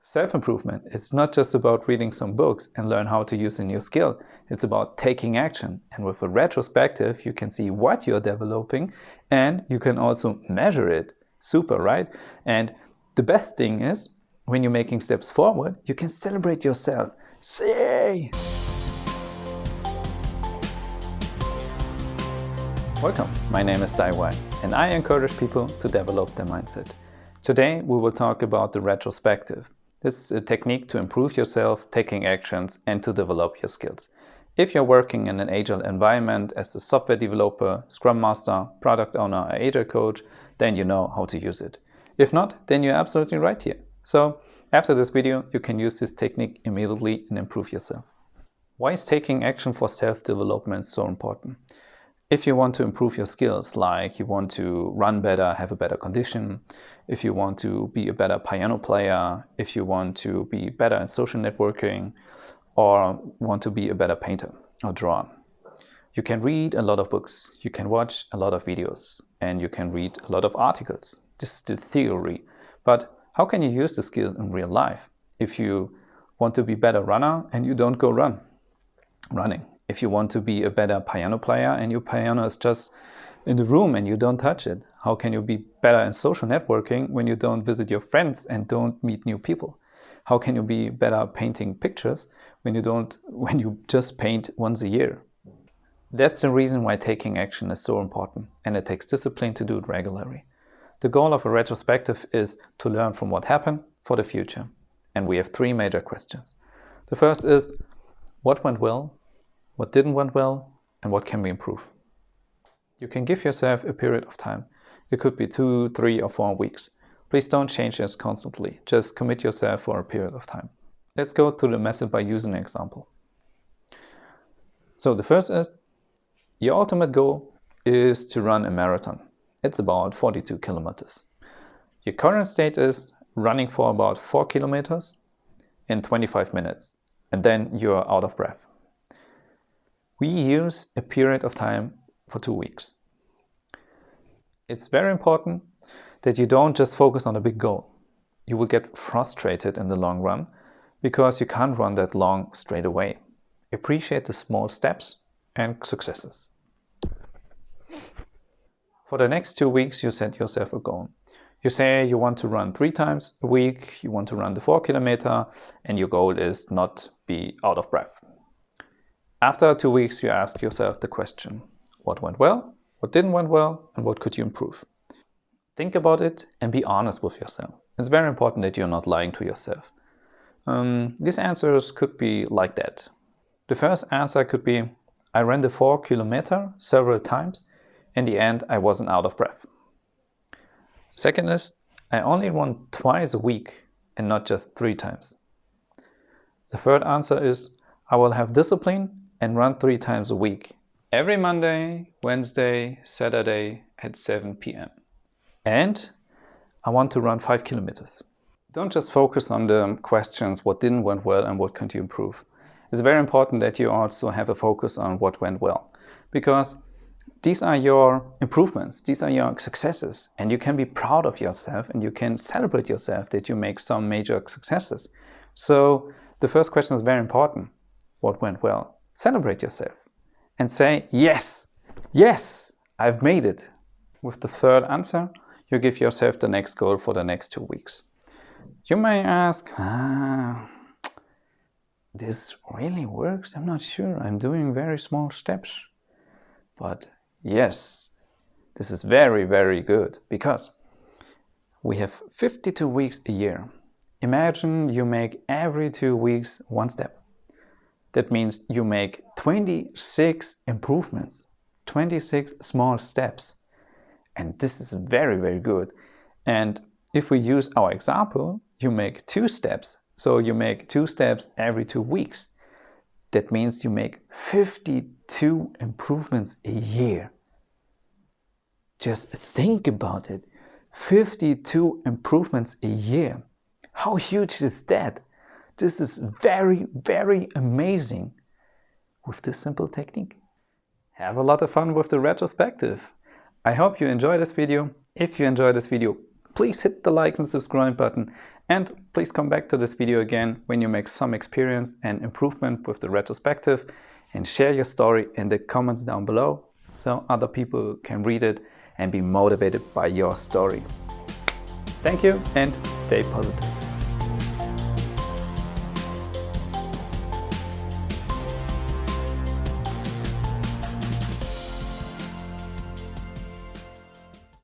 Self-improvement is not just about reading some books and learn how to use a new skill. It's about taking action. And with a retrospective, you can see what you're developing and you can also measure it. Super, right? And the best thing is, when you're making steps forward, you can celebrate yourself. Say! Welcome, my name is Daiwai and I encourage people to develop their mindset. Today we will talk about the retrospective. This is a technique to improve yourself, taking actions and to develop your skills. If you're working in an agile environment as a software developer, scrum master, product owner or agile coach, then you know how to use it. If not, then you're absolutely right here. So after this video, you can use this technique immediately and improve yourself. Why is taking action for self-development so important? If you want to improve your skills, like you want to run better, have a better condition, if you want to be a better piano player, if you want to be better in social networking, or want to be a better painter or drawer, you can read a lot of books, you can watch a lot of videos, and you can read a lot of articles. This is the theory. But how can you use the skill in real life? If you want to be a better runner and you don't go running. If you want to be a better piano player and your piano is just in the room and you don't touch it, how can you be better in social networking when you don't visit your friends and don't meet new people? How can you be better painting pictures when you just paint once a year? That's the reason why taking action is so important, and it takes discipline to do it regularly. The goal of a retrospective is to learn from what happened for the future. And we have three major questions. The first is, what went well? What didn't went well, and what can we improve? You can give yourself a period of time. It could be 2, 3, or 4 weeks. Please don't change this constantly. Just commit yourself for a period of time. Let's go through the method by using an example. So the first is, your ultimate goal is to run a marathon. It's about 42 kilometers. Your current state is running for about 4 kilometers in 25 minutes, and then you're out of breath. We use a period of time for 2 weeks. It's very important that you don't just focus on a big goal. You will get frustrated in the long run because you can't run that long straight away. Appreciate the small steps and successes. For the next 2 weeks, you set yourself a goal. You say you want to run 3 times a week, you want to run the 4 kilometer, and your goal is not be out of breath. After 2 weeks, you ask yourself the question, what went well, what didn't went well, and what could you improve? Think about it and be honest with yourself. It's very important that you're not lying to yourself. These answers could be like that. The first answer could be, I ran the 4 kilometer several times. In the end, I wasn't out of breath. Second is, I only run twice a week and not just 3 times. The third answer is, I will have discipline and run 3 times a week. Every Monday, Wednesday, Saturday at 7 p.m. And I want to run 5 kilometers. Don't just focus on the questions what didn't went well and what could you improve. It's very important that you also have a focus on what went well. Because these are your improvements, these are your successes, and you can be proud of yourself and you can celebrate yourself that you make some major successes. So the first question is very important. What went well? Celebrate yourself and say, yes, yes, I've made it. With the third answer, you give yourself the next goal for the next 2 weeks. You may ask, this really works? I'm not sure. I'm doing very small steps. But yes, this is very, very good because we have 52 weeks a year. Imagine you make every 2 weeks 1 step. That means you make 26 improvements, 26 small steps. And this is very, very good. And if we use our example, you make 2 steps. So you make 2 steps every 2 weeks. That means you make 52 improvements a year. Just think about it. 52 improvements a year. How huge is that? This is very, very amazing with this simple technique. Have a lot of fun with the retrospective. I hope you enjoy this video. If you enjoyed this video, please hit the like and subscribe button. And please come back to this video again when you make some experience and improvement with the retrospective, and share your story in the comments down below so other people can read it and be motivated by your story. Thank you and stay positive.